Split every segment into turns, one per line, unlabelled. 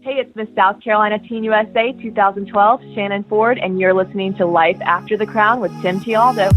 Hey, it's Miss South Carolina Teen USA 2012, Shannon Ford, and you're listening to Life After the Crown with Tim Tialdo.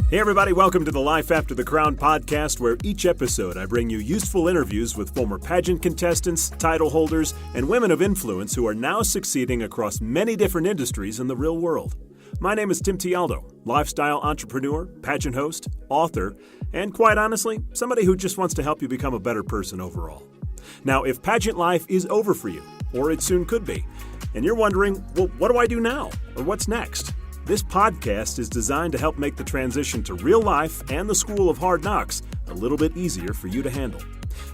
Hey everybody, welcome to the Life After the Crown podcast, where each episode I bring you useful interviews with former pageant contestants, title holders, and women of influence who are now succeeding across many different industries in the real world. My name is Tim Tialdo, lifestyle entrepreneur, pageant host, author, and quite honestly, somebody who just wants to help you become a better person overall. Now, if pageant life is over for you, or it soon could be, and you're wondering, well, what do I do now? Or what's next? This podcast is designed to help make the transition to real life and the school of hard knocks a little bit easier for you to handle.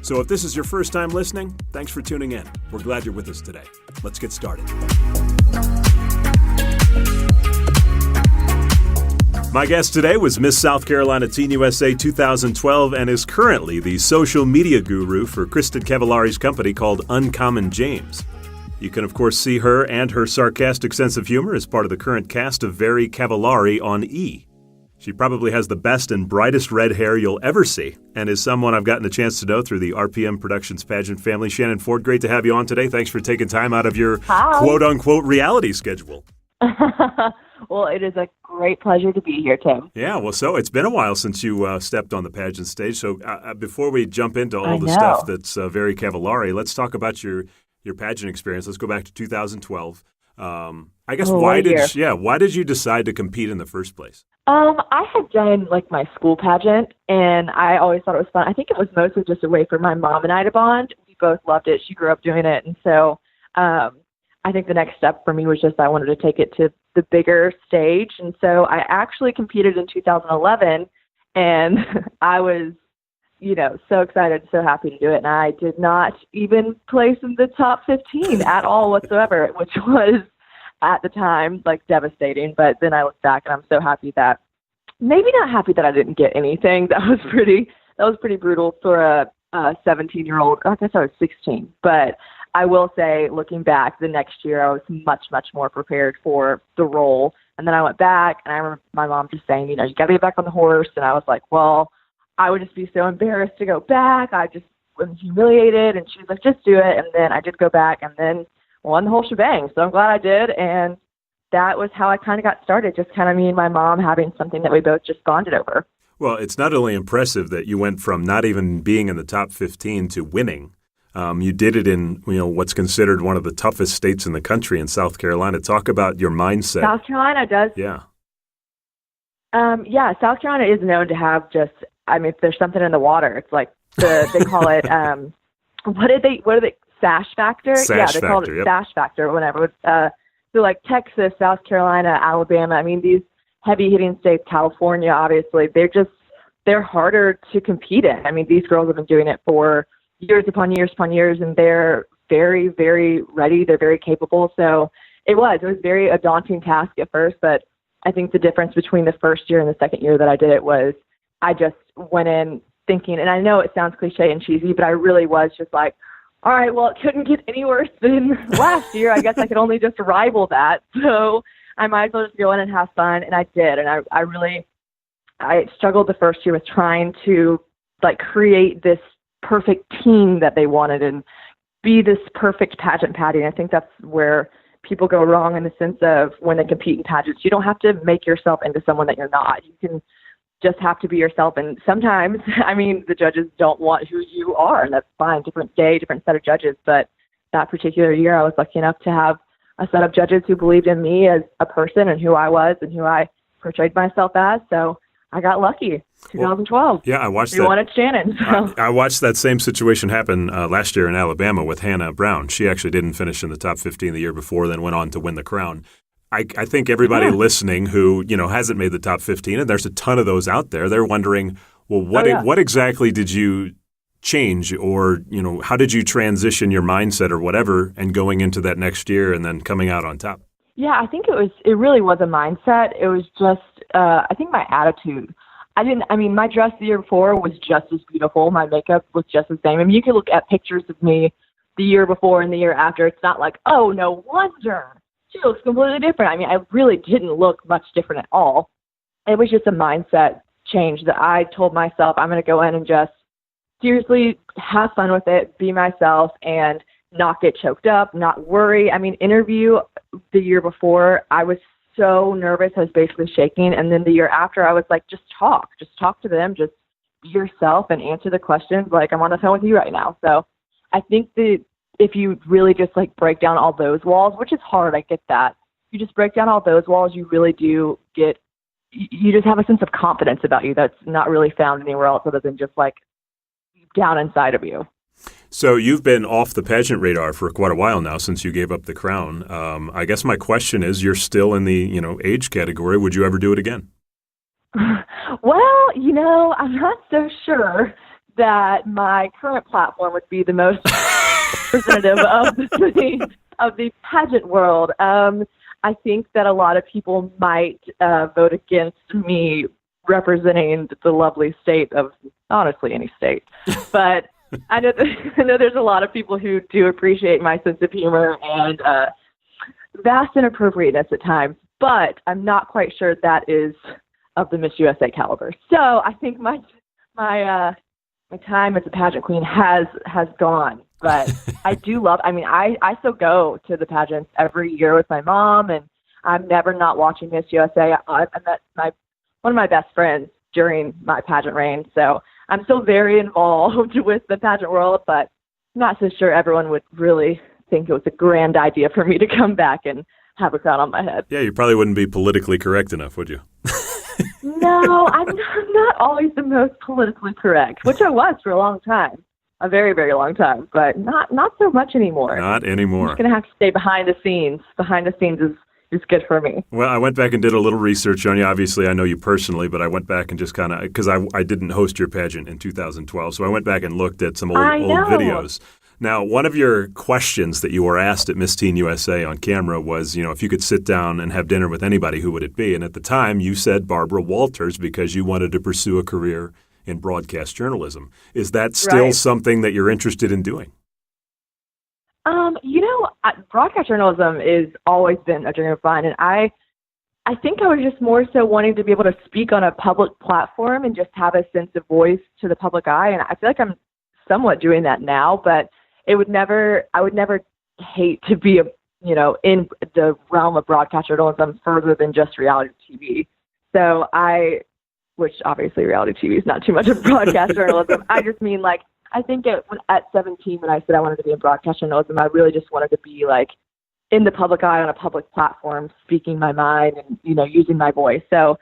So if this is your first time listening, thanks for tuning in. We're glad you're with us today. Let's get started. My guest today was Miss South Carolina Teen USA 2012 and is currently the social media guru for Kristin Cavallari's company called Uncommon James. You can, of course, see her and her sarcastic sense of humor as part of the current cast of Very Cavillari on E! She probably has the best and brightest red hair you'll ever see and is someone I've gotten a chance to know through the RPM Productions pageant family. Shannon Ford, great to have you on today. Thanks for taking time out of your quote-unquote reality schedule.
Well, it is a great pleasure to be here, Tim.
Yeah, well, so it's been a while since you stepped on the pageant stage. So before we jump into all the stuff that's Very Cavillari, let's talk about your pageant experience. Let's go back to 2012. I guess why did you decide to compete in the first place?
I had done my school pageant, and I always thought it was fun. I think it was mostly just a way for my mom and I to bond. We both loved it. She grew up doing it, and so I think the next step for me was just I wanted to take it to the bigger stage, and so I actually competed in 2011, and I was so excited, so happy to do it. And I did not even place in the top 15 at all whatsoever, which was at the time devastating. But then I look back and I'm so happy that, maybe not happy that I didn't get anything. That was pretty brutal for a 17-year-old. I guess I was 16. But I will say, looking back, the next year I was much, much more prepared for the role. And then I went back, and I remember my mom just saying, you got to get back on the horse. And I was like, well, I would just be so embarrassed to go back. I just was humiliated. And she was like, just do it. And then I did go back and then won the whole shebang. So I'm glad I did. And that was how I kind of got started, just kind of me and my mom having something that we both just bonded over.
Well, it's not only impressive that you went from not even being in the top 15 to winning. You did it in, what's considered one of the toughest states in the country in South Carolina. Talk about your mindset.
South Carolina does.
Yeah.
South Carolina is known to have if there's something in the water, it's like they call it, what are they, sash factor? They call it sash factor or whatever. So Texas, South Carolina, Alabama, these heavy hitting states, California, obviously, they're harder to compete in. These girls have been doing it for years upon years upon years, and they're very, very ready. They're very capable. So it was a daunting task at first, but I think the difference between the first year and the second year that I did it was I just went in thinking, and I know it sounds cliche and cheesy, but I really was just like, all right, well, it couldn't get any worse than last year. I guess I could only just rival that. So I might as well just go in and have fun. And I did. And I struggled the first year with trying to create this perfect team that they wanted and be this perfect pageant Patty. And I think that's where people go wrong in the sense of when they compete in pageants. You don't have to make yourself into someone that you're not. You can just have to be yourself. And sometimes, the judges don't want who you are, and that's fine. Different day, different set of judges. But that particular year, I was lucky enough to have a set of judges who believed in me as a person and who I was and who I portrayed myself as. So I got lucky. 2012.
Yeah, I watched
that. We won at Shannon. So.
I watched that same situation happen last year in Alabama with Hannah Brown. She actually didn't finish in the top 15 the year before, then went on to win the crown. I think everybody listening who, hasn't made the top 15, and there's a ton of those out there, they're wondering, well, what exactly did you change, or, how did you transition your mindset or whatever and going into that next year and then coming out on top?
Yeah, I think it really was a mindset. It was just, I think my attitude. My dress the year before was just as beautiful. My makeup was just the same. You can look at pictures of me the year before and the year after. It's not like, oh, no wonder. She looks completely different. I really didn't look much different at all. It was just a mindset changed, that I told myself I'm going to go in and just seriously have fun with it, be myself, and not get choked up, not worry. I mean, interview the year before, I was so nervous, I was basically shaking. And then the year after, I was like, just talk to them, just be yourself and answer the questions like I'm on the phone with you right now. So I think that if you really just like break down all those walls, which is hard, I get that. You just break down all those walls, you really do you just have a sense of confidence about you that's not really found anywhere else other than just like down inside of you.
So you've been off the pageant radar for quite a while now since you gave up the crown. I guess my question is, you're still in the, age category. Would you ever do it again?
Well, I'm not so sure that my current platform would be the most representative of the pageant world. I think that a lot of people might vote against me representing the lovely state of, honestly, any state. But I know there's a lot of people who do appreciate my sense of humor and vast inappropriateness at times, but I'm not quite sure that is of the Miss USA caliber. So I think my time as a pageant queen has gone. But I do love, I still go to the pageants every year with my mom, and I'm never not watching Miss USA. I met one of my best friends during my pageant reign, so I'm still very involved with the pageant world, but I'm not so sure everyone would really think it was a grand idea for me to come back and have a crown on my head.
Yeah, you probably wouldn't be politically correct enough, would you?
No, I'm not always the most politically correct, which I was for a long time, a very, very long time, but not so much anymore.
Not anymore.
I'm just going to have to stay behind the scenes. Behind the scenes is good for me.
Well, I went back and did a little research on you. Obviously, I know you personally, but I went back and just kind of, because I didn't host your pageant in 2012, so I went back and looked at some old videos. Now, one of your questions that you were asked at Miss Teen USA on camera was, if you could sit down and have dinner with anybody, who would it be? And at the time, you said Barbara Walters because you wanted to pursue a career in broadcast journalism. Is that still something that you're interested in doing?
Broadcast journalism has always been a dream of mine, and I think I was just more so wanting to be able to speak on a public platform and just have a sense of voice to the public eye, and I feel like I'm somewhat doing that now, but I would never hate to be in the realm of broadcast journalism further than just reality TV. So which obviously reality TV is not too much of broadcast journalism. I just mean I think at 17 when I said I wanted to be in broadcast journalism, I really just wanted to be in the public eye on a public platform, speaking my mind and, using my voice. So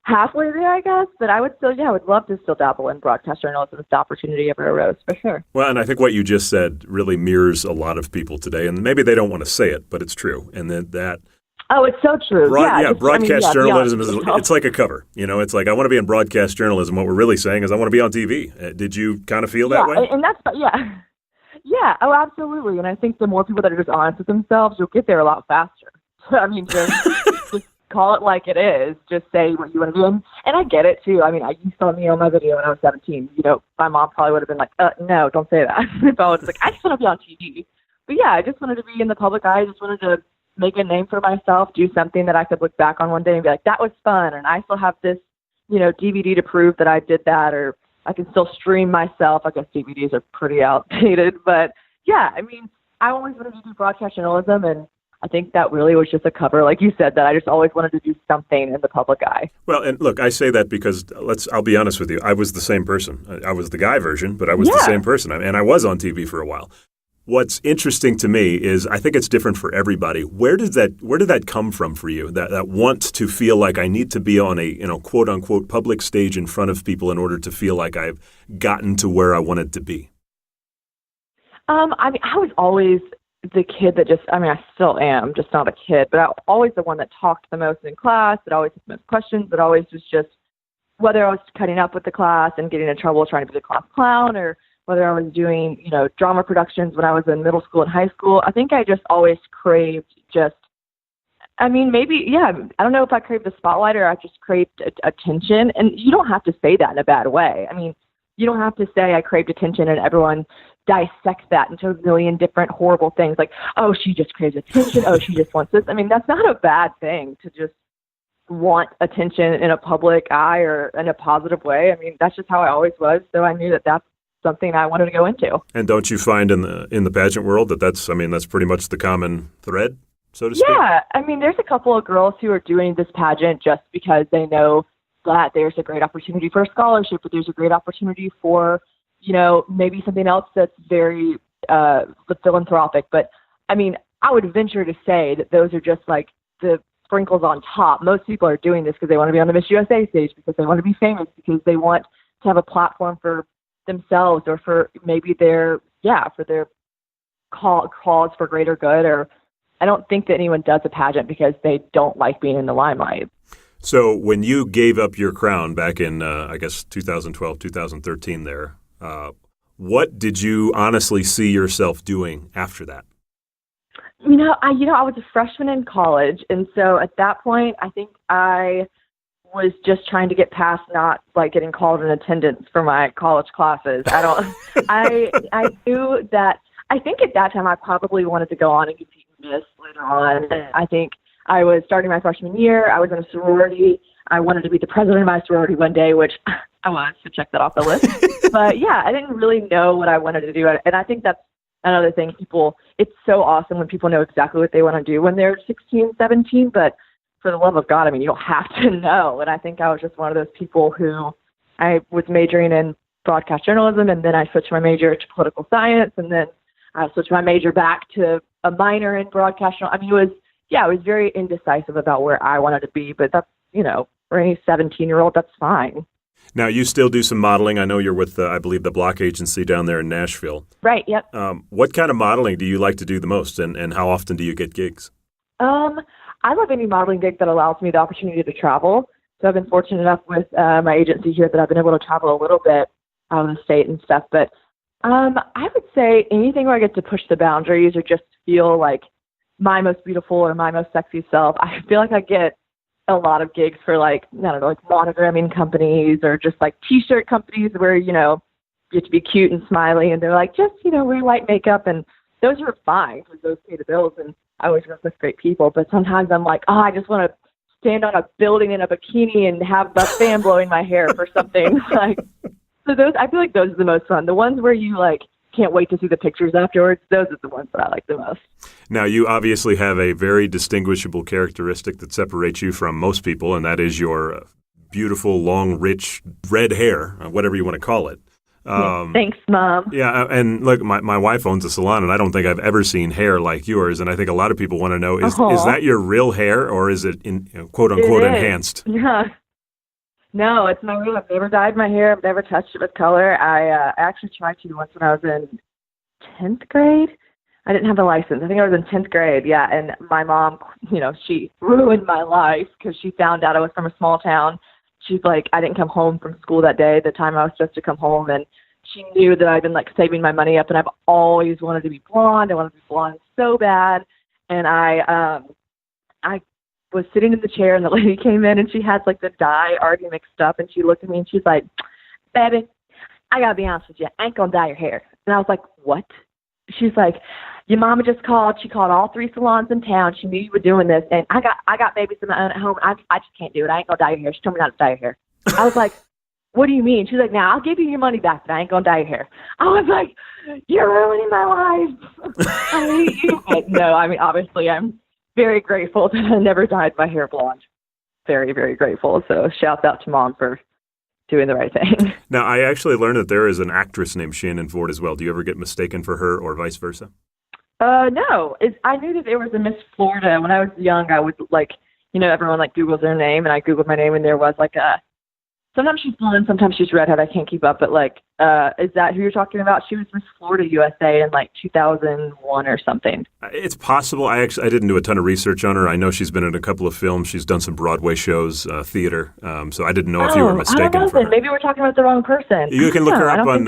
halfway there, I guess, but I would would love to still dabble in broadcast journalism if the opportunity ever arose, for sure.
Well, and I think what you just said really mirrors a lot of people today, and maybe they don't want to say it, but it's true. And that
oh, it's so true.
Broadcast journalism it's like a cover. It's like, I want to be in broadcast journalism. What we're really saying is I want to be on TV. Did you kind of feel that way?
And that's yeah. Oh, absolutely. And I think the more people that are just honest with themselves, you'll get there a lot faster. Just call it like it is. Just say what you want to do. And I get it too. You saw me on my video when I was 17. My mom probably would have been like, no, don't say that. If I was like, I just want to be on TV. But yeah, I just wanted to be in the public eye. I just wanted to make a name for myself, do something that I could look back on one day and be like, that was fun. And I still have this, DVD to prove that I did that, or I can still stream myself. I guess DVDs are pretty outdated, but yeah, I always wanted to do broadcast journalism, and I think that really was just a cover, like you said, that I just always wanted to do something in the public eye.
Well, and look, I say that because I'll be honest with you. I was the same person. I was the guy version, but I was the same person. And I was on TV for a while. What's interesting to me is I think it's different for everybody. Where did that come from for you? That want to feel like I need to be on a quote unquote public stage in front of people in order to feel like I've gotten to where I wanted to be.
I was always the kid that I still am, just not a kid, but I'm always the one that talked the most in class, that always had the most questions, that always was just, whether I was cutting up with the class and getting in trouble trying to be the class clown, or whether I was doing, drama productions when I was in middle school and high school, I think I just always craved I don't know if I craved the spotlight or I just craved attention. And you don't have to say that in a bad way. You don't have to say I craved attention and everyone dissects that into a million different horrible things like, oh, she just craves attention. Oh, she just wants this. That's not a bad thing to just want attention in a public eye or in a positive way. I mean, that's just how I always was. So I knew that that's something I wanted to go into.
And don't you find in the pageant world that's pretty much the common thread, so to speak?
Yeah. I mean, there's a couple of girls who are doing this pageant just because they know that there's a great opportunity for a scholarship, but there's a great opportunity for, maybe something else that's very philanthropic. But I mean, I would venture to say that those are just like the sprinkles on top. Most people are doing this because they want to be on the Miss USA stage, because they want to be famous, because they want to have a platform for themselves, or for maybe for their cause for greater good. Or I don't think that anyone does a pageant because they don't like being in the limelight.
So when you gave up your crown back in, 2012, 2013 there, what did you honestly see yourself doing after that?
I was a freshman in college. And so at that point, I think I was just trying to get past not like getting called in attendance for my college classes. I knew that, I think at that time I probably wanted to go on and compete in Miss later on. I think I was starting my freshman year. I was in a sorority. I wanted to be the president of my sorority one day, which I was, to check that off the list. But yeah, I didn't really know what I wanted to do. And I think that's another thing. It's so awesome when people know exactly what they want to do when they're 16, 17, but for the love of God, I mean, you don't have to know. And I think I was just one of those people who, I was majoring in broadcast journalism, and then I switched my major to political science, and then I switched my major back to a minor in broadcast journalism. I mean, I was very indecisive about where I wanted to be, but that's, for any 17-year-old, that's fine.
Now, you still do some modeling. I know you're with, I believe, the Block Agency down there in Nashville.
Right, yep.
What kind of modeling do you like to do the most, and how often do you get gigs?
I love any modeling gig that allows me the opportunity to travel. So I've been fortunate enough with my agency here that I've been able to travel a little bit out of the state and stuff. But I would say anything where I get to push the boundaries or just feel like my most beautiful or my most sexy self. I feel like I get a lot of gigs for like monogramming companies or just like T-shirt companies where, you have to be cute and smiley, and they're like, just, wear light makeup. And those are fine because those pay the bills, and I always work with great people. But sometimes I'm like, I just want to stand on a building in a bikini and have a fan blowing my hair for something. So those, I feel like those are the most fun. The ones where you can't wait to see the pictures afterwards, those are the ones that I like the most.
Now, you obviously have a very distinguishable characteristic that separates you from most people, and that is your beautiful, long, rich, red hair, whatever you want to call it.
Thanks, Mom.
Yeah, and look, my wife owns a salon, and I don't think I've ever seen hair like yours, and I think a lot of people want to know, is that your real hair, or is it, quote-unquote, enhanced?
Yeah. No, it's my real. I've never dyed my hair. I've never touched it with color. I actually tried to once when I was in 10th grade. I didn't have a license. I think I was in 10th grade, yeah, and my mom, she ruined my life because she found out I was from a small town. She's like, I didn't come home from school that day, the time I was supposed to come home, and she knew that I'd been saving my money up, and I've always wanted to be blonde. I wanted to be blonde so bad, and I was sitting in the chair, and the lady came in, and she had the dye already mixed up, and she looked at me, and she's like, baby, I gotta be honest with you, I ain't gonna dye your hair. And I was like, what? She's like, your mama just called. She called all 3 salons in town. She knew you were doing this, and I got babies of my own at home. I just can't do it. I ain't gonna dye your hair. She told me not to dye your hair. I was like, what do you mean? She's like, now I'll give you your money back, but I ain't gonna dye your hair. I was like, you're ruining my life. I hate you. No, I mean, obviously, I'm very grateful that I never dyed my hair blonde. Very, very grateful. So shouts out to Mom for doing the right thing.
Now, I actually learned that there is an actress named Shannon Ford as well. Do you ever get mistaken for her or vice versa?
No. I knew that there was a Miss Florida. When I was young, I would everyone Googles their name, and I Googled my name, and there was sometimes she's blonde, sometimes she's redhead. I can't keep up, but is that who you're talking about? She was Miss Florida USA in 2001 or something.
It's possible. I didn't do a ton of research on her. I know she's been in a couple of films. She's done some Broadway shows, theater. So I didn't know if you were mistaken.
I don't know
for her.
Maybe we're talking about the wrong person.
You can look her up on.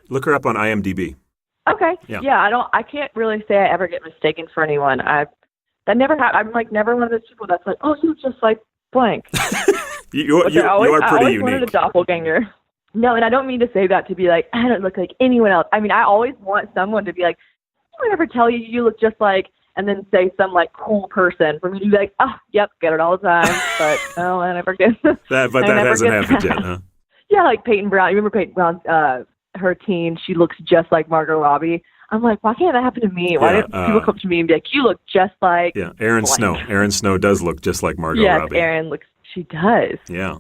Look
her up on IMDb.
Okay. Yeah. I can't really say I ever get mistaken for anyone. That never happened. I'm never one of those people that's like, oh, you look just like blank.
You are pretty
I always
unique.
wanted a doppelganger. No, and I don't mean to say that to be I don't look like anyone else. I mean, I always want someone to be like, I would never tell you look just like and then say some like cool person for me to be like, oh, yep, get it all the time. But no, I never get
that. But that hasn't happened yet, huh?
Yeah, like Peyton Brown. You remember Peyton Brown? Her teen, she looks just like Margot Robbie. I'm like, why can't that happen to me? Why didn't people come to me and be like, you look just like
Aaron Snow. Aaron Snow does look just like Margot Robbie.
Yes, Aaron looks. She does.
Yeah.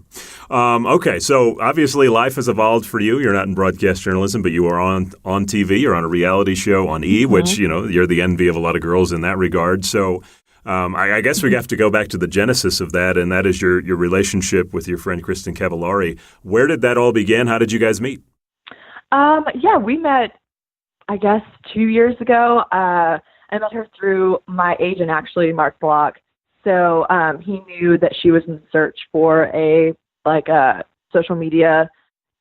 Okay, so obviously life has evolved for you. You're not in broadcast journalism, but you are on TV. You're on a reality show on E, which, you're the envy of a lot of girls in that regard. So I guess we have to go back to the genesis of that, and that is your relationship with your friend Kristin Cavallari. Where did that all begin? How did you guys meet?
We met, I guess, 2 years ago. I met her through my agent, actually, Mark Block. So he knew that she was in search for a social media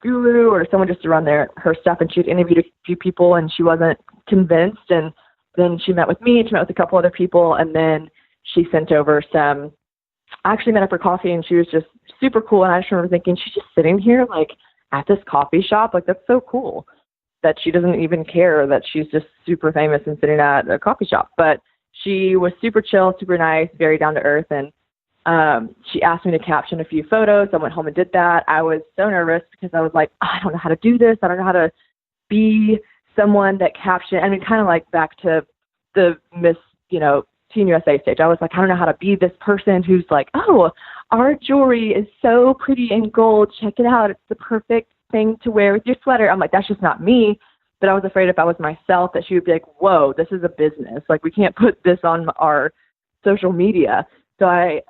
guru or someone just to run her stuff, and she'd interviewed a few people, and she wasn't convinced. And then she met with me. She met with a couple other people, and then she sent over some. I actually met up for coffee, and she was just super cool. And I just remember thinking, she's just sitting here like at this coffee shop. Like, that's so cool that she doesn't even care that she's just super famous and sitting at a coffee shop. But she was super chill, super nice, very down to earth. And she asked me to caption a few photos. I went home and did that. I was so nervous because I was like, I don't know how to do this. I don't know how to be someone that caption. I mean, kind of like back to the Miss, Teen USA stage. I was like, I don't know how to be this person who's like, oh, our jewelry is so pretty in gold. Check it out. It's the perfect thing to wear with your sweater. I'm like, that's just not me. But I was afraid if I was myself that she would be like, whoa, this is a business. Like, we can't put this on our social media. So I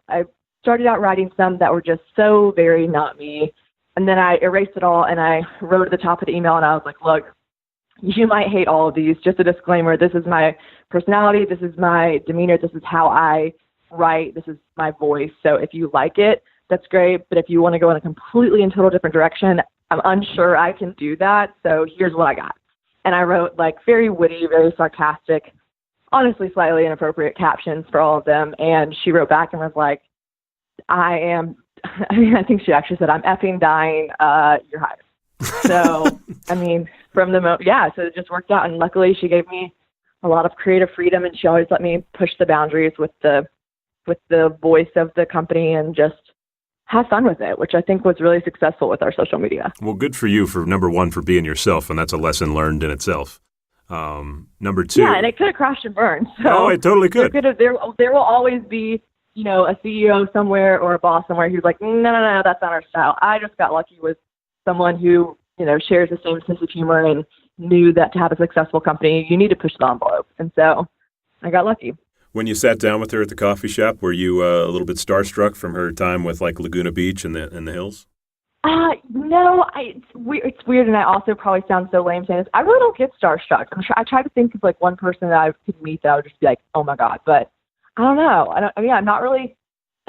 started out writing some that were just so very not me. And then I erased it all and I wrote at the top of the email, and I was like, look, you might hate all of these. Just a disclaimer, this is my personality. This is my demeanor. This is how I write. This is my voice. So if you like it, that's great. But if you want to go in a completely and total different direction, I'm unsure I can do that. So here's what I got. And I wrote like very witty, very sarcastic, honestly slightly inappropriate captions for all of them. And she wrote back and was like, I think she actually said, I'm effing dying. You're hired. So, from the moment, so it just worked out. And luckily she gave me a lot of creative freedom, and she always let me push the boundaries with the voice of the company and just have fun with it, which I think was really successful with our social media.
Well, good for you for number one, for being yourself. And that's a lesson learned in itself. Number two.
Yeah. And it could have crashed and burned. So
it totally could.
There will always be, a CEO somewhere or a boss somewhere who's like, no, that's not our style. I just got lucky with someone who, shares the same sense of humor and knew that to have a successful company, you need to push the envelope. And so I got lucky.
When you sat down with her at the coffee shop, were you a little bit starstruck from her time with like Laguna Beach and the hills?
No, it's weird, and I also probably sound so lame saying this. I really don't get starstruck. I try to think of like one person that I could meet that I would just be like, oh my God, but I don't know. I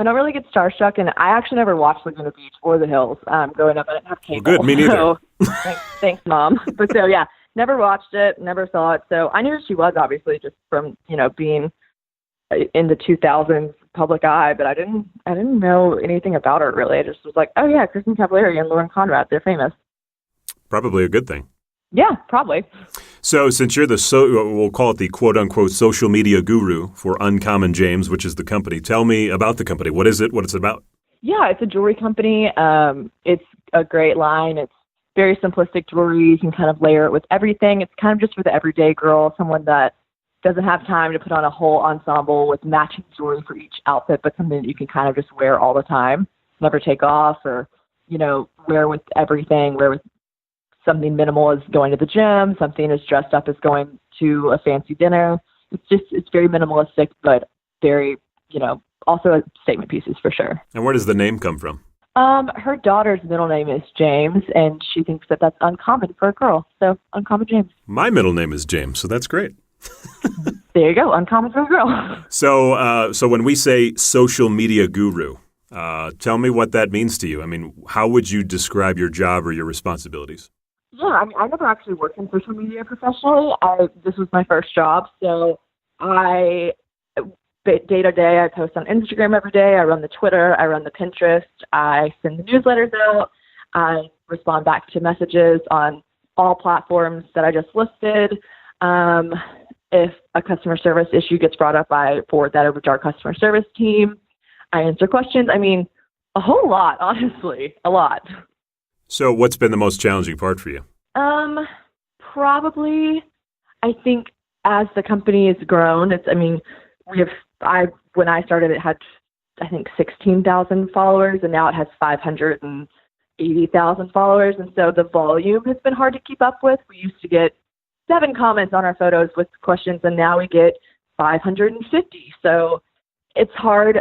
don't really get starstruck, and I actually never watched Laguna Beach or the hills growing up. I didn't have cable.
Well, good, me neither.
So, thanks, Mom. But so yeah, never watched it, never saw it. So I knew who she was, obviously, just from being in the 2000s public eye, but I didn't know anything about her really. I just was like, oh yeah, Kristin Cavallari and Lauren Conrad, they're famous.
Probably a good thing.
Yeah, probably.
So since you're we'll call it the quote unquote social media guru for Uncommon James, which is the company, tell me about the company. What is it? What it's about? Yeah,
it's a jewelry company. It's a great line. It's very simplistic jewelry. You can kind of layer it with everything. It's kind of just for the everyday girl, someone that doesn't have time to put on a whole ensemble with matching jewelry for each outfit, but something that you can kind of just wear all the time, never take off, or, wear with everything, wear with something minimal as going to the gym, something as dressed up as going to a fancy dinner. It's very minimalistic, but very, also statement pieces for sure.
And where does the name come from?
Her daughter's middle name is James, and she thinks that that's uncommon for a girl. So Uncommon James.
My middle name is James, so that's great.
There you go. Uncommon for a girl.
So when we say social media guru, tell me what that means to you. How would you describe your job or your responsibilities?
Yeah, I never actually worked in social media professionally. This was my first job. So day to day, I post on Instagram every day. I run the Twitter. I run the Pinterest. I send the newsletters out. I respond back to messages on all platforms that I just listed. If a customer service issue gets brought up, I forward that over to our customer service team. I answer questions. I mean, a whole lot, honestly, a lot.
So what's been the most challenging part for you?
Probably, I think as the company has grown, when I started, it had, I think, 16,000 followers, and now it has 580,000 followers. And so the volume has been hard to keep up with. We used to get 7 comments on our photos with questions, and now we get 550. So it's hard.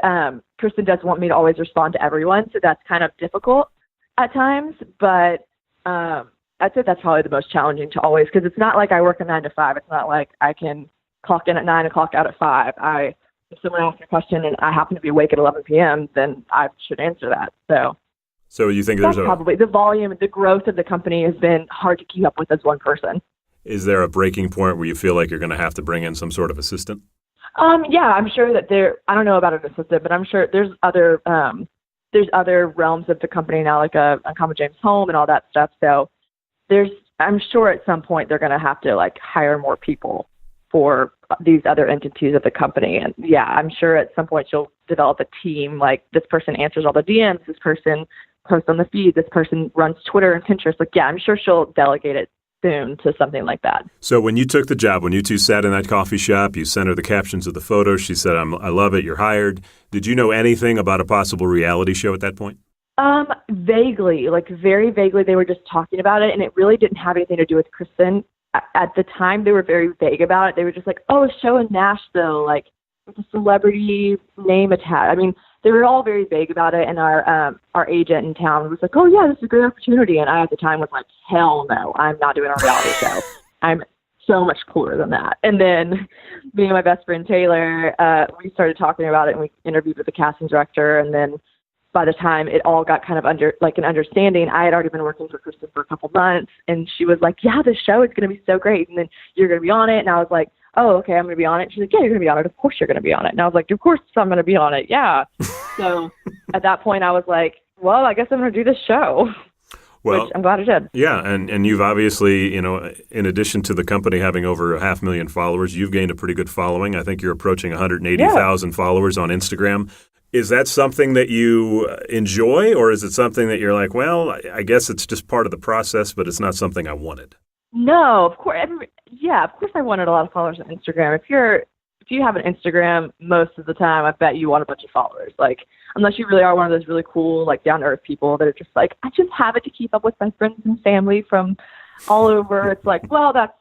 Kristin does want me to always respond to everyone, so that's kind of difficult at times. But I'd say that's probably the most challenging to always, because it's not like I work a 9 to 5. It's not like I can clock in at 9 and clock out at 5. If someone asks a question and I happen to be awake at 11 p.m., then I should answer that. So
you think
that's probably the volume, the growth of the company has been hard to keep up with as one person.
Is there a breaking point where you feel like you're going to have to bring in some sort of assistant?
Yeah, I'm sure that I don't know about an assistant, but I'm sure there's other realms of the company now, like a Uncommon James Home and all that stuff. So I'm sure at some point they're going to have to like hire more people for these other entities of the company. And yeah, I'm sure at some point she'll develop a team, like this person answers all the DMs, this person posts on the feed, this person runs Twitter and Pinterest. Like, yeah, I'm sure she'll delegate it soon to something like that.
So when you took the job, when you two sat in that coffee shop, you sent her the captions of the photos, she said, I love it, you're hired. Did you know anything about a possible reality show at that point?
Vaguely, like very vaguely. They were just talking about it, and it really didn't have anything to do with Kristin. At the time, they were very vague about it. They were just like, oh, a show in Nashville, like with a celebrity name attached. I mean, they were all very vague about it, and our agent in town was like, oh, yeah, this is a great opportunity. And I, at the time, was like, hell no, I'm not doing a reality show. I'm so much cooler than that. And then me and my best friend, Taylor, we started talking about it, and we interviewed with the casting director. And then by the time it all got kind of an understanding, I had already been working for Kristin for a couple months, and she was like, yeah, the show is going to be so great. And then you're going to be on it. And I was like, oh, okay, I'm going to be on it. She's like, yeah, you're going to be on it. Of course you're going to be on it. And I was like, of course I'm going to be on it. Yeah. So at that point I was like, well, I guess I'm going to do this show. Well, which I'm glad I did.
Yeah, and you've obviously, in addition to the company having over 500,000 followers, you've gained a pretty good following. I think you're approaching 180,000 followers on Instagram. Is that something that you enjoy, or is it something that you're like, well, I guess it's just part of the process, but it's not something I wanted?
No, of course. Of course I wanted a lot of followers on Instagram. If you have an Instagram, most of the time, I bet you want a bunch of followers. Like, unless you really are one of those really cool, like, down-to-earth people that are just like, I just have it to keep up with my friends and family from all over. It's like, well, that's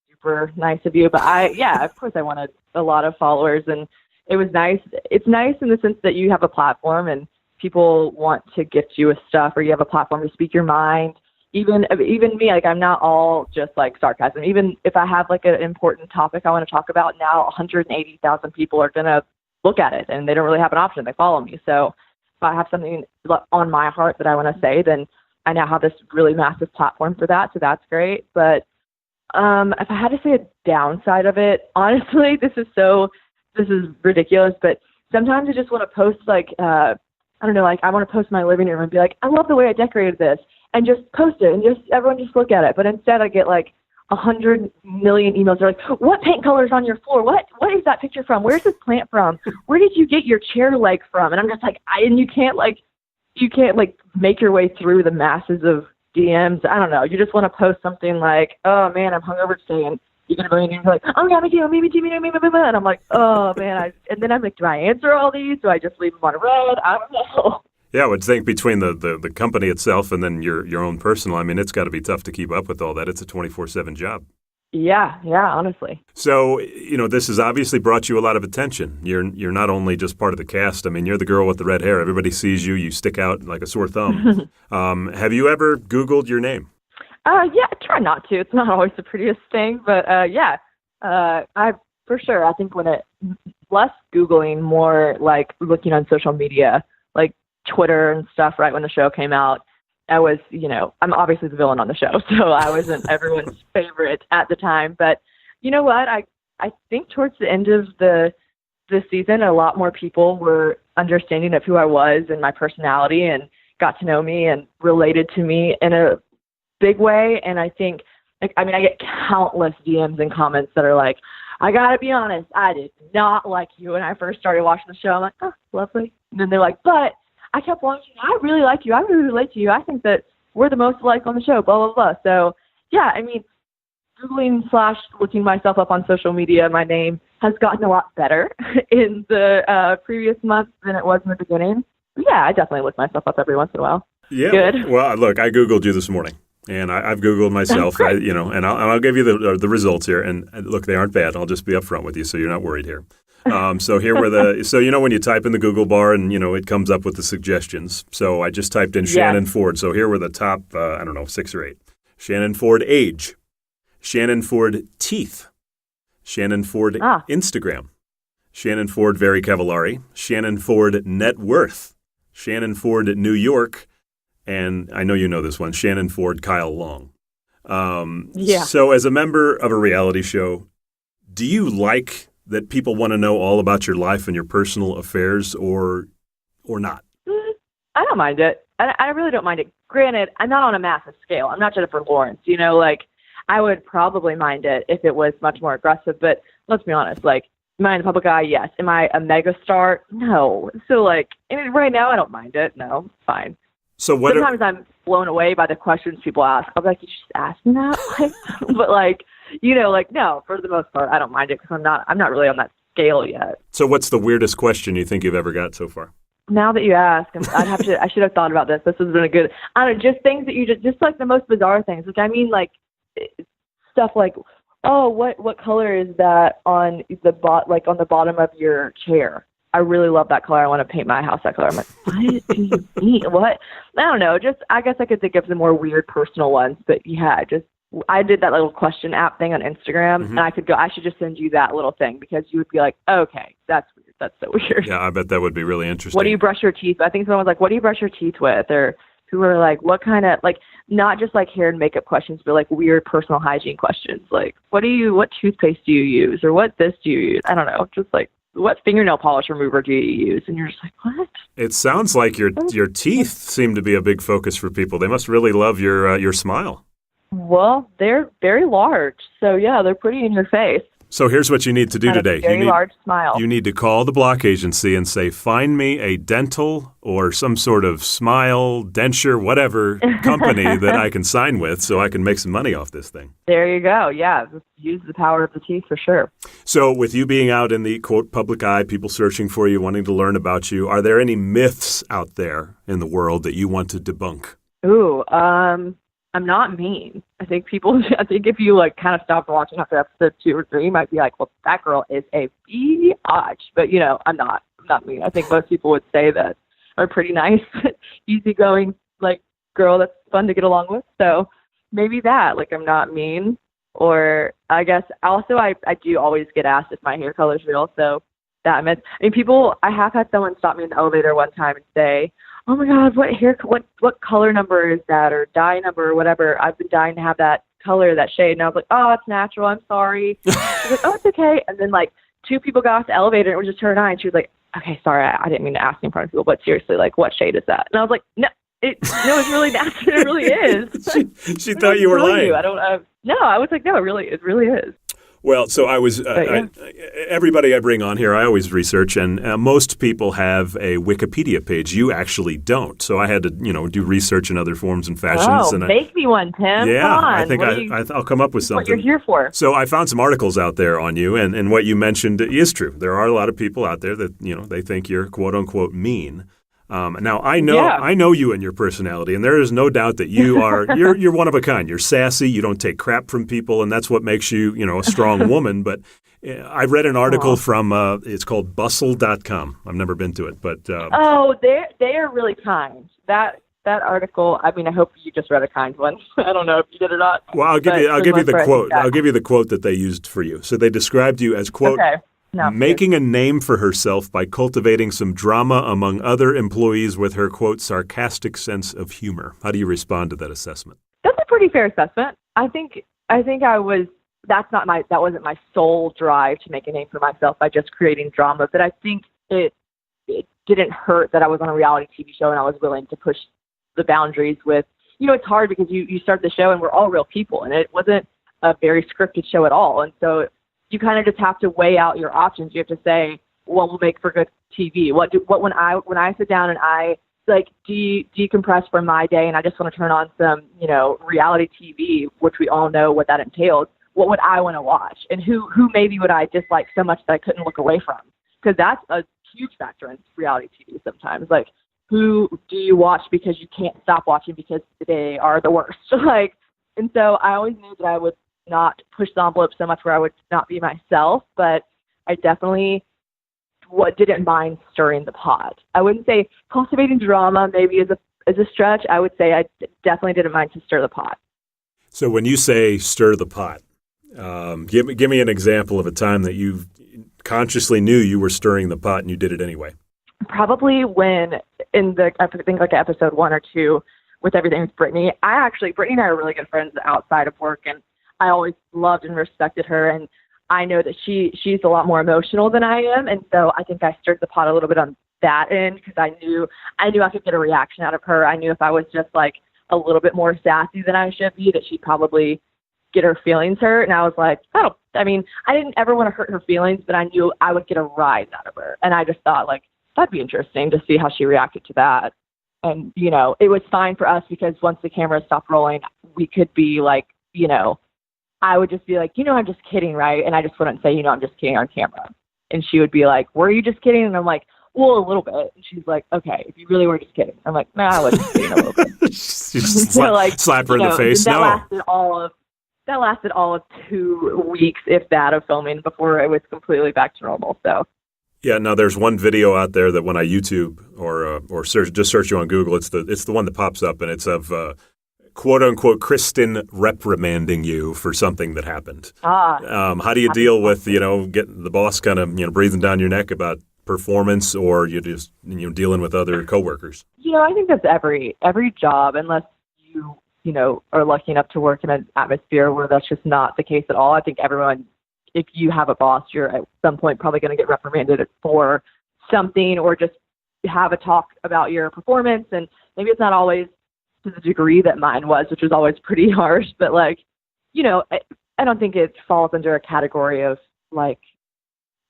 super nice of you. But of course I wanted a lot of followers, and it was nice. It's nice in the sense that you have a platform and people want to gift you with stuff, or you have a platform to speak your mind. Even me, like, I'm not all just like sarcasm. Even if I have like an important topic I want to talk about, now 180,000 people are going to look at it, and they don't really have an option. They follow me. So if I have something on my heart that I want to say, then I now have this really massive platform for that. So that's great. But if I had to say a downside of it, honestly, this is ridiculous, but sometimes I just want to post I want to post my living room and be like, I love the way I decorated this, and just post it, and just everyone just look at it. But instead I get like 100 million emails. They're like, what paint color is on your floor? What is that picture from? Where's this plant from? Where did you get your chair leg from? And I'm just like, you can't make your way through the masses of DMs. I don't know. You just want to post something like, oh man, I'm hungover today, and you get a million names like, oh yeah, me too, and I'm like, oh man, and then I'm like, do I answer all these? Do I just leave them on red? I don't know.
Yeah, I would think between the company itself and then your own personal, I mean, it's got to be tough to keep up with all that. It's a 24/7 job.
Yeah, honestly.
So, this has obviously brought you a lot of attention. You're not only just part of the cast. I mean, you're the girl with the red hair. Everybody sees you. You stick out like a sore thumb. Have you ever Googled your name?
Yeah, I try not to. It's not always the prettiest thing, but I for sure. I think when less Googling, more like looking on social media, like Twitter and stuff. Right when the show came out, I was, I'm obviously the villain on the show, so I wasn't everyone's favorite at the time. But you know what? I think towards the end of the season, a lot more people were understanding of who I was and my personality, and got to know me and related to me in a big way. And I think, I get countless DMs and comments that are like, I got to be honest, I did not like you when I first started watching the show. I'm like, oh, lovely. And then they're like, but I kept watching. I really like you. I really relate to you. I think that we're the most alike on the show, blah, blah, blah. So, yeah, I mean, Googling/looking myself up on social media, my name has gotten a lot better in the previous month than it was in the beginning. But yeah, I definitely look myself up every once in a while.
Yeah.
Good.
Well, look, I Googled you this morning. And I've Googled myself, and I'll give you the results here. And look, they aren't bad. I'll just be upfront with you, so you're not worried here. So here were so when you type in the Google bar and it comes up with the suggestions. So I just typed in Shannon Ford. So here were the top 6 or 8. Shannon Ford age, Shannon Ford teeth, Shannon Ford Instagram, Shannon Ford Very Cavillari, Shannon Ford net worth, Shannon Ford New York. And I know you know this one, Shannon Ford, Kyle Long. So as a member of a reality show, do you like that people want to know all about your life and your personal affairs or not?
I don't mind it. I really don't mind it. Granted, I'm not on a massive scale. I'm not Jennifer Lawrence. I would probably mind it if it was much more aggressive. But let's be honest, am I in the public eye? Yes. Am I a mega star? No. So, right now, I don't mind it. No, it's fine.
So
sometimes I'm blown away by the questions people ask. I'm like, you just asked me that? But no, for the most part, I don't mind it because I'm not really on that scale yet.
So what's the weirdest question you think you've ever got so far?
Now that you ask, I should have thought about this. This has been a good, just things that you just the most bizarre things. Stuff like, oh, what color is that on the on the bottom of your chair? I really love that color. I want to paint my house that color. I'm like, what do you mean? What? I don't know. I guess I could think of some more weird personal ones, but yeah, I did that little question app thing on Instagram, and I should just send you that little thing because you would be like, okay, that's weird. That's so weird.
Yeah, I bet that would be really interesting.
What do you brush your teeth? I think someone was like, what do you brush your teeth with? Or who were like, what kind of, not just hair and makeup questions, but weird personal hygiene questions. What toothpaste do you use? Or what this do you use? I don't know. Just what fingernail polish remover do you use? And you're just like, what?
It sounds like your teeth seem to be a big focus for people. They must really love your smile.
Well, they're very large. So, yeah, they're pretty in your face.
So here's what you need to do today.
Very large smile.
You need to call the block agency and say, find me a dental or some sort of smile, denture, whatever company that I can sign with so I can make some money off this thing.
There you go. Yeah, just use the power of the teeth for sure.
So with you being out in the, quote, public eye, people searching for you, wanting to learn about you, are there any myths out there in the world that you want to debunk?
Ooh, I'm not mean. I think if you kind of stopped watching after episode 2 or 3, you might be like, well, that girl is a biatch. But, I'm not mean. I think most people would say that are pretty nice, easygoing, girl that's fun to get along with. So maybe that, I'm not mean. Or I guess also I do always get asked if my hair color is real. So that meant, I have had someone stop me in the elevator one time and say, oh my God, what color number is that, or dye number, or whatever. I've been dying to have that color, that shade. And I was like, oh, it's natural. I'm sorry. She was like, oh, it's okay. And then 2 people got off the elevator and it was just her and I. And she was like, okay, sorry, I didn't mean to ask in front of people, but seriously, what shade is that? And I was like, no, it's really natural. It really is.
she thought you were lying.
I don't know. No, I was like, no, it really is.
Well, so I was, everybody I bring on here, I always research, and most people have a Wikipedia page. You actually don't. So I had to, do research in other forms and fashions.
Oh, make me one, Tim.
Yeah,
come on.
I think I'll come up with something.
What you're here for.
So I found some articles out there on you, and what you mentioned is true. There are a lot of people out there that, they think you're quote unquote mean. Now I know you and your personality, and there is no doubt that you are you're one of a kind. You're sassy. You don't take crap from people, and that's what makes you a strong woman. But I read an article from it's called Bustle.com. I've never been to it, but
they are really kind. That article. I hope you just read a kind one. I don't know if you did or not.
Well, I'll give you the quote. I'll give you the quote that they used for you. So they described you as quote.
Okay. No,
making a name for herself by cultivating some drama among other employees with her, quote, sarcastic sense of humor. How do you respond to that assessment?
That's a pretty fair assessment. I think that wasn't my sole drive to make a name for myself by just creating drama, but I think it didn't hurt that I was on a reality TV show and I was willing to push the boundaries with, it's hard because you start the show and we're all real people and it wasn't a very scripted show at all. And so you kind of just have to weigh out your options. You have to say, what will make for good TV? When I sit down and I like decompress from my day and I just want to turn on some, reality TV, which we all know what that entails, what would I want to watch? And who maybe would I dislike so much that I couldn't look away from? Because that's a huge factor in reality TV sometimes. Like, who do you watch because you can't stop watching because they are the worst? And so I always knew that I would not push the envelope so much where I would not be myself, but I definitely didn't mind stirring the pot. I wouldn't say cultivating drama maybe is a stretch. I would say I definitely didn't mind to stir the pot.
So when you say stir the pot, give me an example of a time that you consciously knew you were stirring the pot and you did it anyway.
Probably when I think like episode 1 or 2 with everything with Brittany. Brittany and I are really good friends outside of work, and I always loved and respected her, and I know that she's a lot more emotional than I am, and so I think I stirred the pot a little bit on that end because I knew I could get a reaction out of her. I knew if I was just like a little bit more sassy than I should be, that she'd probably get her feelings hurt. And I was like, I didn't ever want to hurt her feelings, but I knew I would get a rise out of her. And I just thought, like, that'd be interesting to see how she reacted to that. And, it was fine for us because once the camera stopped rolling, we could be like, I would just be like, I'm just kidding, right? And I just wouldn't say, I'm just kidding on camera. And she would be like, were you just kidding? And I'm like, well, a little bit. And she's like, okay, if you really were just kidding. I'm like, no, I was just kidding a little bit.
You just slap her in the face.
That lasted all of 2 weeks, if that, of filming before it was completely back to normal. So.
Yeah, no, there's one video out there that when I YouTube or search you on Google, it's the one that pops up, and it's of quote unquote Kristin reprimanding you for something that happened. How do you deal with getting the boss kind of breathing down your neck about performance, or you just dealing with other coworkers?
I think that's every job, unless you are lucky enough to work in an atmosphere where that's just not the case at all. I think everyone, if you have a boss, you're at some point probably going to get reprimanded for something, or just have a talk about your performance. And maybe it's not always to the degree that mine was, which was always pretty harsh. But I don't think it falls under a category of like,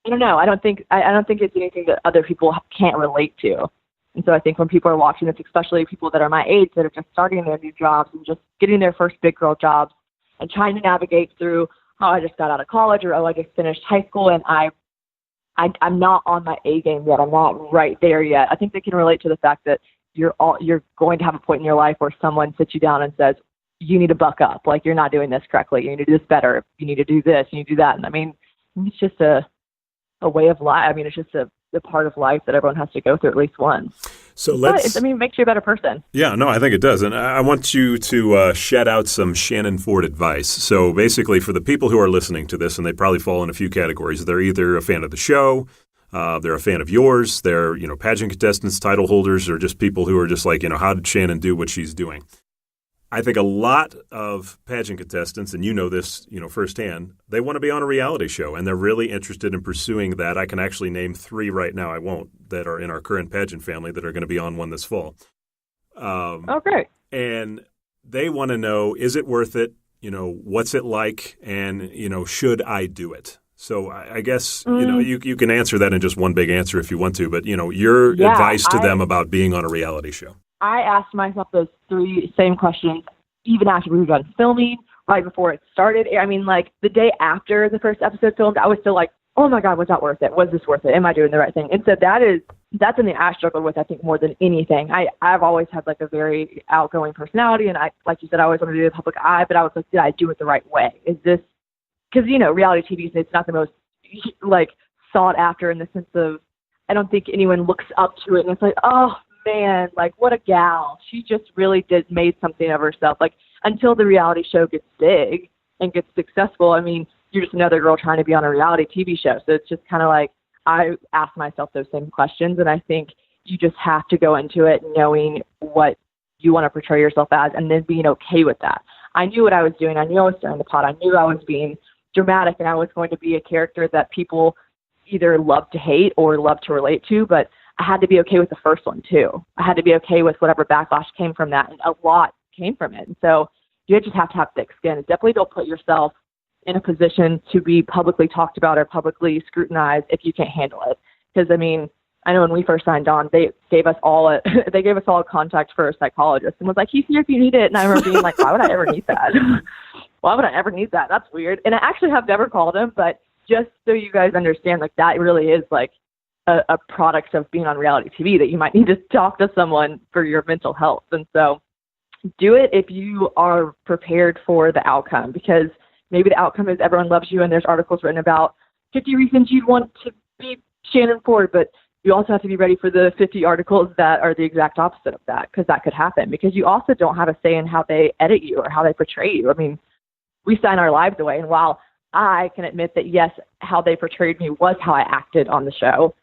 I don't know. I don't think it's anything that other people can't relate to. And so I think when people are watching this, especially people that are my age that are just starting their new jobs and just getting their first big girl jobs and trying to navigate through, I just got out of college, or I just finished high school and I'm not on my A game yet. I'm not right there yet. I think they can relate to the fact that you're going to have a point in your life where someone sits you down and says, you need to buck up. Like, you're not doing this correctly. You need to do this better. You need to do this. You need to do that. And it's just a way of life. It's just a part of life that everyone has to go through at least once.
So
it makes you a better person.
Yeah, no, I think it does. And I want you to shed out some Shannon Ford advice. So basically, for the people who are listening to this, and they probably fall in a few categories, they're either a fan of the show, they're a fan of yours, they're, pageant contestants, title holders, or just people who are just like, how did Shannon do what she's doing? I think a lot of pageant contestants, and this, firsthand, they want to be on a reality show, and they're really interested in pursuing that. I can actually name 3 right now, I won't, that are in our current pageant family that are going to be on one this fall.
Great.
And they want to know, is it worth it? What's it like? And, should I do it? So I guess, you can answer that in just one big answer if you want to, but, your advice to them about being on a reality show.
I asked myself those 3 same questions even after we were done filming, right before it started. The day after the first episode filmed, I was still like, oh my God, was that worth it? Was this worth it? Am I doing the right thing? And so that's something I struggled with, I think, more than anything. I've always had a very outgoing personality, and I, like you said, I always want to do the public eye, but I was like, did I do it the right way? Is this, because, reality TV, it's not the most sought after in the sense of, I don't think anyone looks up to it and it's like, oh man, what a gal. She just really made something of herself. Until the reality show gets big and gets successful, you're just another girl trying to be on a reality TV show. So it's just kind of I ask myself those same questions, and I think you just have to go into it knowing what you want to portray yourself as and then being okay with that. I knew what I was doing. I knew I was stirring the pot. I knew I was being dramatic, and I was going to be a character that people either love to hate or love to relate to, but I had to be okay with the first one too. I had to be okay with whatever backlash came from that, and a lot came from it. And so you just have to have thick skin. Definitely don't put yourself in a position to be publicly talked about or publicly scrutinized if you can't handle it. Because, I mean, I know when we first signed on, they gave us all a contact for a psychologist and was like, he's here if you need it. And I remember being like, why would I ever need that? Why would I ever need that? That's weird. And I actually have never called him, but just so you guys understand, like, that really is like a product of being on reality TV, that you might need to talk to someone for your mental health. And so do it if you are prepared for the outcome, because maybe the outcome is everyone loves you and there's articles written about 50 reasons you'd want to be Shannon Ford, but you also have to be ready for the 50 articles that are the exact opposite of that, because that could happen, because you also don't have a say in how they edit you or how they portray you. I mean, we sign our lives away, and while I can admit that, yes, how they portrayed me was how I acted on the show,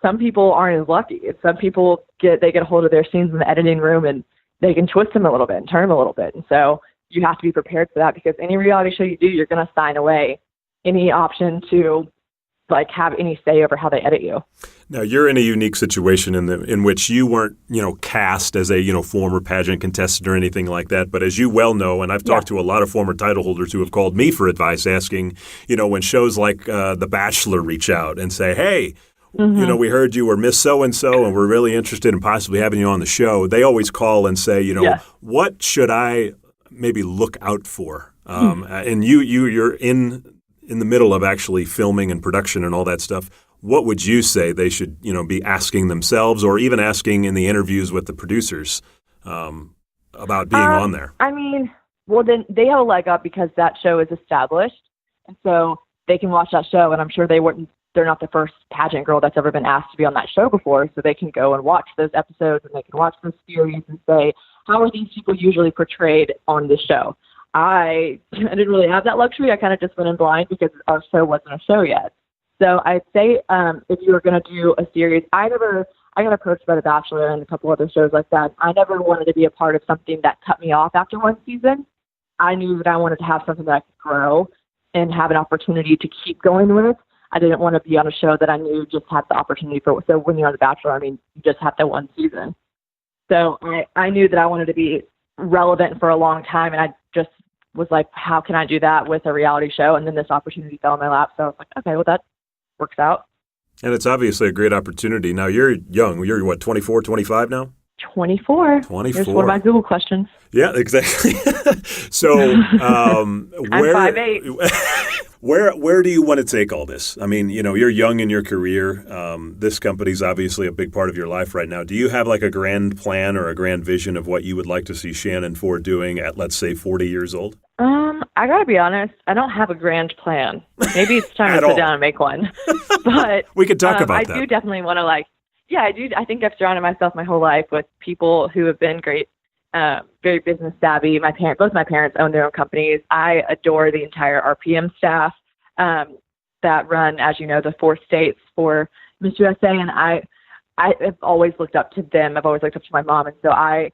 some people aren't as lucky. Some people get a hold of their scenes in the editing room and they can twist them a little bit and turn them a little bit. And so you have to be prepared for that, because any reality show you do, you're going to sign away any option to like have any say over how they edit you.
Now, you're in a unique situation in which you weren't, cast as a, former pageant contestant or anything like that. But as you well know, and I've talked to a lot of former title holders who have called me for advice asking, when shows like The Bachelor reach out and say, hey, we heard you were Miss So-and-so and we're really interested in possibly having you on the show. They always call and say, what should I maybe look out for? And you're in the middle of actually filming and production and all that stuff. What would you say they should, be asking themselves, or even asking in the interviews with the producers about being on there?
I mean, well, then they have a leg up because that show is established, and so they can watch that show. And I'm sure they're not the first pageant girl that's ever been asked to be on that show before, so they can go and watch those episodes and they can watch those series and say, how are these people usually portrayed on this show? I didn't really have that luxury. I kind of just went in blind because our show wasn't a show yet. So I'd say if you were going to do a series, I got approached by The Bachelor and a couple other shows like that. I never wanted to be a part of something that cut me off after one season. I knew that I wanted to have something that I could grow and have an opportunity to keep going with. I didn't want to be on a show that I knew just had the opportunity for. So when you're on The Bachelor, I mean, you just have that one season. So I knew that I wanted to be relevant for a long time, and I just was like, how can I do that with a reality show? And then this opportunity fell in my lap. So I was like, okay, well, that works out. And
it's obviously a great opportunity. Now, you're young. You're what, 24, 25 now?
24. Here's one of my Google questions.
Yeah, exactly. So
I'm 5'8".
Where do you want to take all this? I mean, you're young in your career. This company's obviously a big part of your life right now. Do you have like a grand plan or a grand vision of what you would like to see Shannon Ford doing at, let's say, 40 years old?
I gotta be honest, I don't have a grand plan. Maybe it's time to sit down and make one. But
we could talk about that.
I do definitely want to I do. I think I've surrounded myself my whole life with people who have been great, very business savvy. Both my parents own their own companies. I adore the entire RPM staff that run, as you know, the 4 states for Miss USA. And I have always looked up to them. I've always looked up to my mom. And so I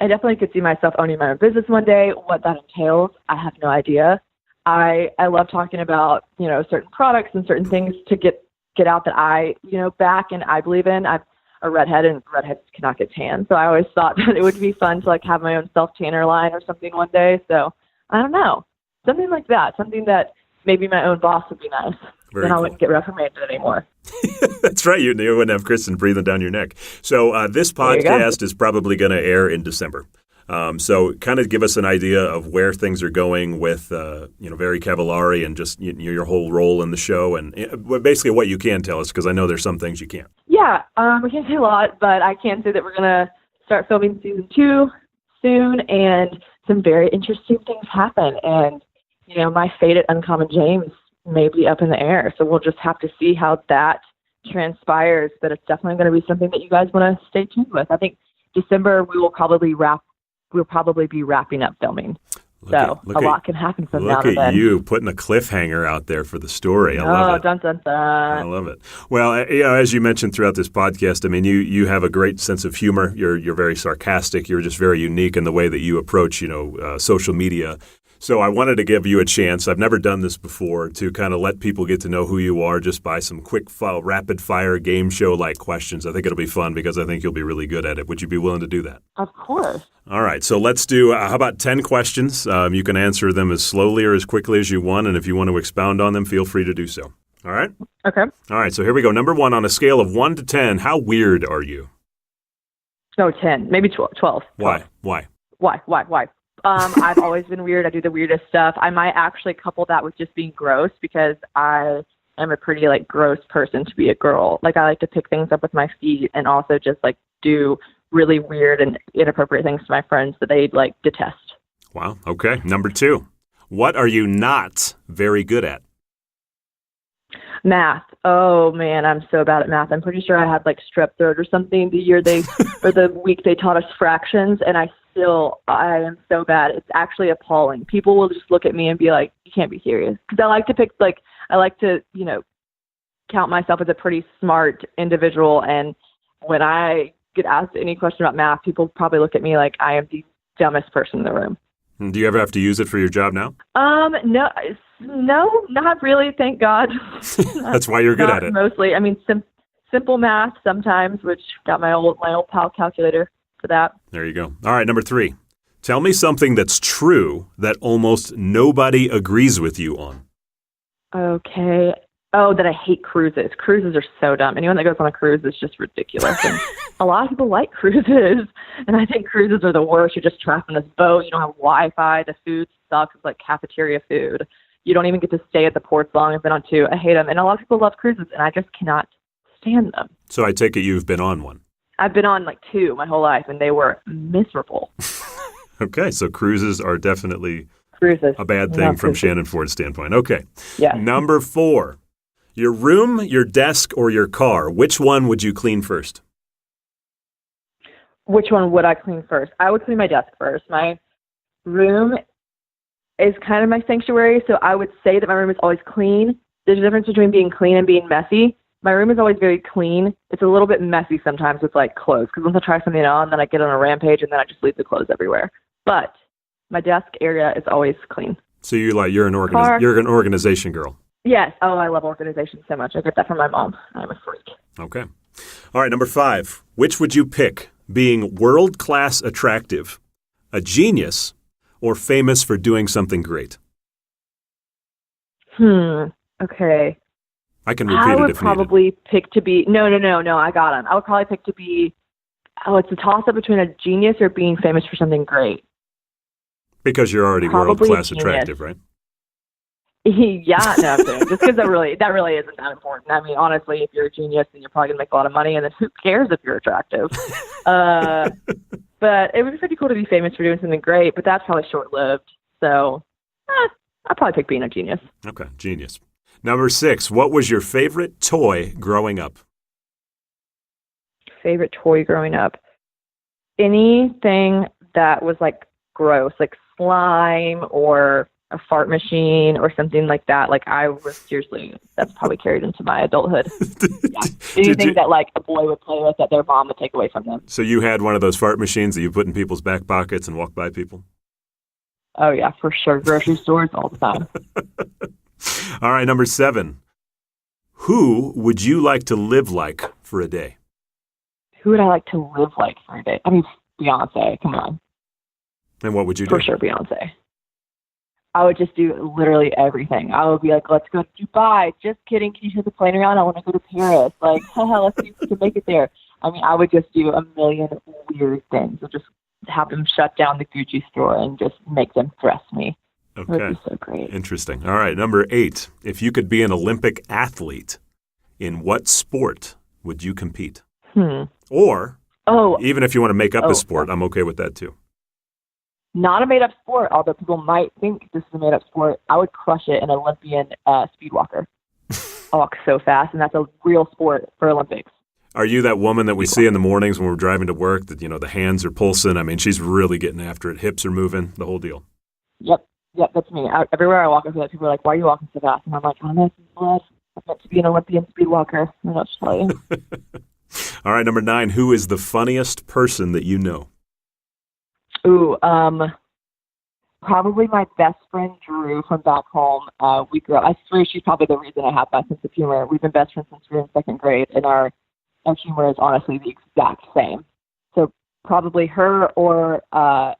definitely could see myself owning my own business one day. What that entails, I have no idea. I love talking about, certain products and certain things to get out that I, back and I believe in. I'm a redhead, and redheads cannot get tan. So I always thought that it would be fun to have my own self-tanner line or something one day. So I don't know, something like that, something that maybe my own boss would be nice. Then I wouldn't get reprimanded anymore.
That's right. You wouldn't have Kristin breathing down your neck. So this podcast is probably going to air in December. So kind of give us an idea of where things are going with, Very Cavillari and just your whole role in the show, and basically what you can tell us, because I know there's some things you can't.
Yeah, we can't say a lot, but I can say that we're going to start filming season 2 soon, and some very interesting things happen. And, my fate at Uncommon James may be up in the air, so we'll just have to see how that transpires, but it's definitely going to be something that you guys want to stay tuned with. I think December we'll probably be wrapping up filming. A lot can happen from now to then.
Look at you putting a cliffhanger out there for the story. I love it.
Dun, dun, dun.
I love it. Well, as you mentioned throughout this podcast, I mean, you have a great sense of humor. You're very sarcastic. You're just very unique in the way that you approach, social media. So I wanted to give you a chance. I've never done this before, to kind of let people get to know who you are just by some quick rapid-fire game show-like questions. I think it'll be fun because I think you'll be really good at it. Would you be willing to do that?
Of course.
All right. So let's do, how about 10 questions? You can answer them as slowly or as quickly as you want, and if you want to expound on them, feel free to do so. All right?
Okay.
All right. So here we go. Number 1, on a scale of 1 to 10, how weird are you?
No, 10. Maybe 12.
Why?
Why? I've always been weird. I do the weirdest stuff. I might actually couple that with just being gross because I am a pretty gross person to be a girl. I like to pick things up with my feet and also just do really weird and inappropriate things to my friends that they detest.
Wow. Okay. Number 2, what are you not very good at?
Math. Oh man, I'm so bad at math. I'm pretty sure I had strep throat or something the year or the week they taught us fractions, and I am so bad. It's actually appalling. People will just look at me and be like, "You can't be serious." Because I like to count myself as a pretty smart individual, and when I get asked any question about math, people probably look at me like I am the dumbest person in the room.
Do you ever have to use it for your job now?
No, not really. Thank God.
That's why you're good at it.
Mostly, I mean, simple math sometimes, which got my old pal calculator for that.
There you go. All right, number 3. Tell me something that's true that almost nobody agrees with you on.
Okay. Oh, that I hate cruises. Cruises are so dumb. Anyone that goes on a cruise is just ridiculous. And a lot of people like cruises, and I think cruises are the worst. You're just trapped in this boat. You don't have Wi-Fi. The food sucks. It's like cafeteria food. You don't even get to stay at the ports long. I've been on 2. I hate them. And a lot of people love cruises, and I just cannot stand them.
So I take it you've been on one.
I've been on 2 my whole life, and they were miserable.
Okay, so cruises are definitely a bad thing from Shannon Ford's standpoint. Okay.
Yeah.
Number 4. Your room, your desk, or your car, which one would you clean first?
Which one would I clean first? I would clean my desk first. My room is kind of my sanctuary, so I would say that my room is always clean. There's a difference between being clean and being messy. My room is always very clean. It's a little bit messy sometimes with clothes, because once I try something on, then I get on a rampage, and then I just leave the clothes everywhere. But my desk area is always clean.
So you're an organization girl.
Yes. Oh, I love organization so much. I get that from my mom. I'm a freak.
Okay. All right, number 5. Which would you pick, being world-class attractive, a genius, or famous for doing something great?
Okay.
I can repeat it if needed.
I would probably pick to be... No, I got him. I would probably pick to be... it's a toss-up between a genius or being famous for something great.
Because you're already world-class attractive, right?
Yeah, no, I'm kidding. Just because that really isn't that important. I mean, honestly, if you're a genius, then you're probably going to make a lot of money, and then who cares if you're attractive? But it would be pretty cool to be famous for doing something great, but that's probably short-lived. So I'd probably pick being a genius.
Okay, genius. Number 6, what was your favorite toy growing up?
Favorite toy growing up? Anything that was gross, like slime or a fart machine or something like that. I was seriously, that's probably carried into my adulthood. Anything that a boy would play with that their mom would take away from them.
So you had one of those fart machines that you put in people's back pockets and walk by people?
Oh yeah, for sure. Grocery stores all the time.
All right, number 7. Who would you like to live like for a day?
Who would I like to live like for a day? I mean, Beyonce, come on.
And what would you do?
For sure, Beyonce. I would just do literally everything. I would be like, let's go to Dubai. Just kidding. Can you take the plane around? I want to go to Paris. Let's see if we can make it there. I mean, I would just do a million weird things. I'd just have them shut down the Gucci store and just make them dress me.
Okay.
It would be so great.
Interesting. All right. Number 8. If you could be an Olympic athlete, in what sport would you compete? Or, even if you want to make up a sport, I'm okay with that too.
Not a made-up sport, although people might think this is a made-up sport. I would crush it, an Olympian speed walker. I walk so fast, and that's a real sport for Olympics.
Are you that woman that we see in the mornings when we're driving to work that, the hands are pulsing? I mean, she's really getting after it. Hips are moving, the whole deal.
Yep, that's me. Everywhere I walk, I feel like people are like, why are you walking so fast? And I'm like, I'm meant to be an Olympian speed walker. I don't know what to tell you.
All right, number 9. Who is the funniest person that you know?
Ooh, Probably my best friend, Drew, from back home. We grew up. I swear she's probably the reason I have my sense of humor. We've been best friends since we were in second grade, and our humor is honestly the exact same. So probably her or my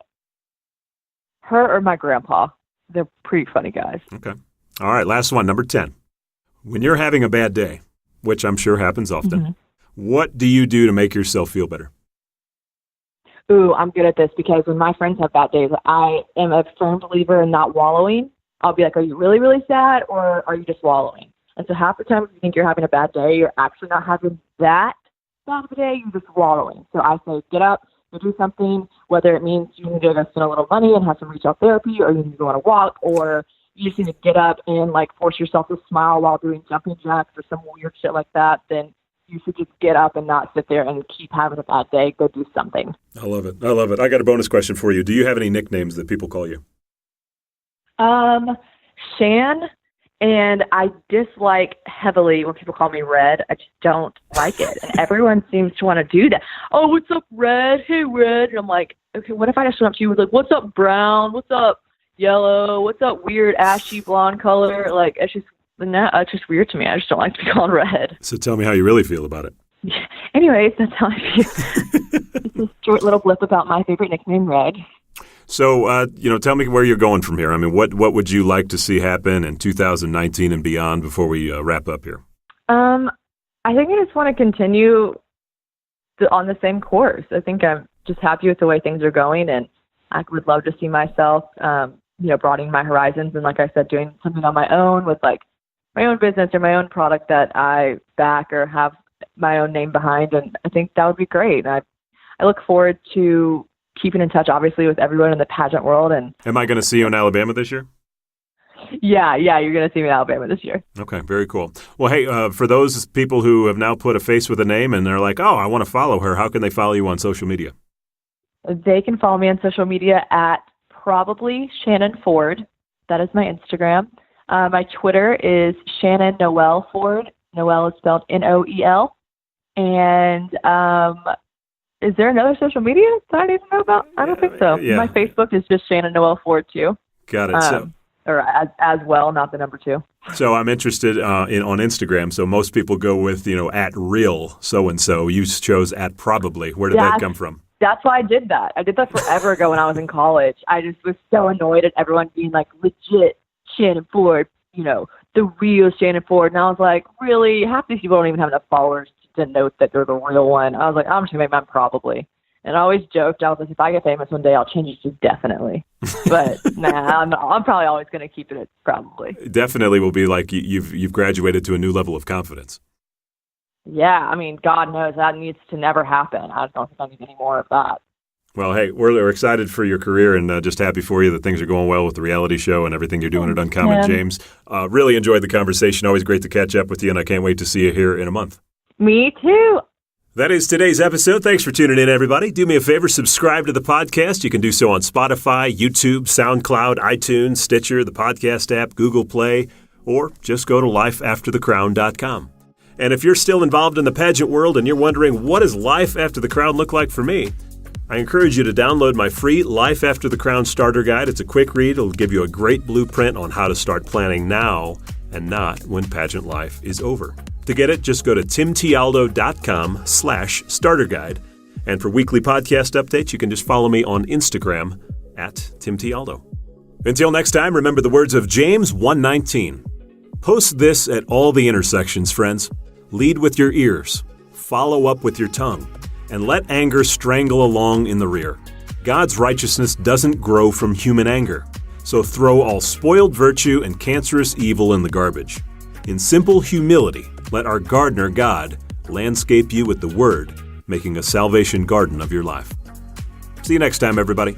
grandpa. They're pretty funny guys.
Okay. All right, last one, number 10. When you're having a bad day, which I'm sure happens often, what do you do to make yourself feel better?
Ooh, I'm good at this because when my friends have bad days, I am a firm believer in not wallowing. I'll be like, are you really, really sad, or are you just wallowing? And so half the time, if you think you're having a bad day, you're actually not having that bad of a day, you're just wallowing. So I say, get up, go do something, whether it means you need to go spend a little money and have some retail therapy, or you need to go on a walk, or you just need to get up and like force yourself to smile while doing jumping jacks or some weird shit like that, then you should just get up and not sit there and keep having a bad day. Go do something.
I love it. I love it. I got a bonus question for you. Do you have any nicknames that people call you?
Shan, and I dislike heavily when people call me Red. I just don't like it. And everyone seems to want to do that. Oh, what's up, Red? Hey, Red. And I'm like, okay, what if I just went up to you with like, what's up, Brown? What's up, Yellow? What's up, weird ashy blonde color? Like, it's just weird to me. I just don't like to be called Red.
So tell me how you really feel about it.
Yeah. Anyways, that's how I feel. Just a short little blip about my favorite nickname, Red.
So, tell me where you're going from here. I mean, what would you like to see happen in 2019 and beyond before we wrap up here?
I think I just want to continue on the same course. I think I'm just happy with the way things are going, and I would love to see myself, broadening my horizons. And like I said, doing something on my own with like my own business or my own product that I back or have my own name behind. And I think that would be great. And I look forward to keeping in touch, obviously, with everyone in the pageant world. And
am I going to see you in Alabama this year?
Yeah, you're going to see me in Alabama this year.
Okay, very cool. Well, hey, for those people who have now put a face with a name and they're like, oh, I want to follow her, how can they follow you on social media?
They can follow me on social media at probably Shannon Ford. That is my Instagram. My Twitter is Shannon Noel Ford. Noel is spelled Noel. And is there another social media that I need to know about? I don't think so. Yeah. My Facebook is just Shannon Noel Ford too.
Got it.
Or as well, not the number 2.
So I'm interested on Instagram. So most people go with, at real so-and-so. You chose at probably. Where did that come from?
That's why I did that. I did that forever ago when I was in college. I just was so annoyed at everyone being like, legit Shannon Ford, the real Shannon Ford. And I was like, really? Half these people don't even have enough followers to note that they're the real one. I was like, I'm just going to make mine probably. And I always joked, I was like, if I get famous one day, I'll change it to definitely. But I'm probably always going to keep it probably.
Definitely will be like you've graduated to a new level of confidence.
Yeah, I mean, God knows that needs to never happen. I don't think I need any more of that.
Well, hey, we're excited for your career and just happy for you that things are going well with the reality show and everything you're doing at Uncommon James. Really enjoyed the conversation. Always great to catch up with you, and I can't wait to see you here in a month.
Me too.
That is today's episode. Thanks for tuning in, everybody. Do me a favor, subscribe to the podcast. You can do so on Spotify, YouTube, SoundCloud, iTunes, Stitcher, the podcast app, Google Play, or just go to lifeafterthecrown.com. And if you're still involved in the pageant world and you're wondering, what does Life After the Crown look like for me? I encourage you to download my free Life After the Crown starter guide. It's a quick read. It'll give you a great blueprint on how to start planning now and not when pageant life is over. To get it, just go to timtialdo.com/starter guide. And for weekly podcast updates, you can just follow me on Instagram at timtialdo. Until next time, remember the words of James 1:19. Post this at all the intersections, friends. Lead with your ears, follow up with your tongue, and let anger strangle along in the rear. God's righteousness doesn't grow from human anger, so throw all spoiled virtue and cancerous evil in the garbage. In simple humility, let our gardener God landscape you with the Word, making a salvation garden of your life. See you next time, everybody.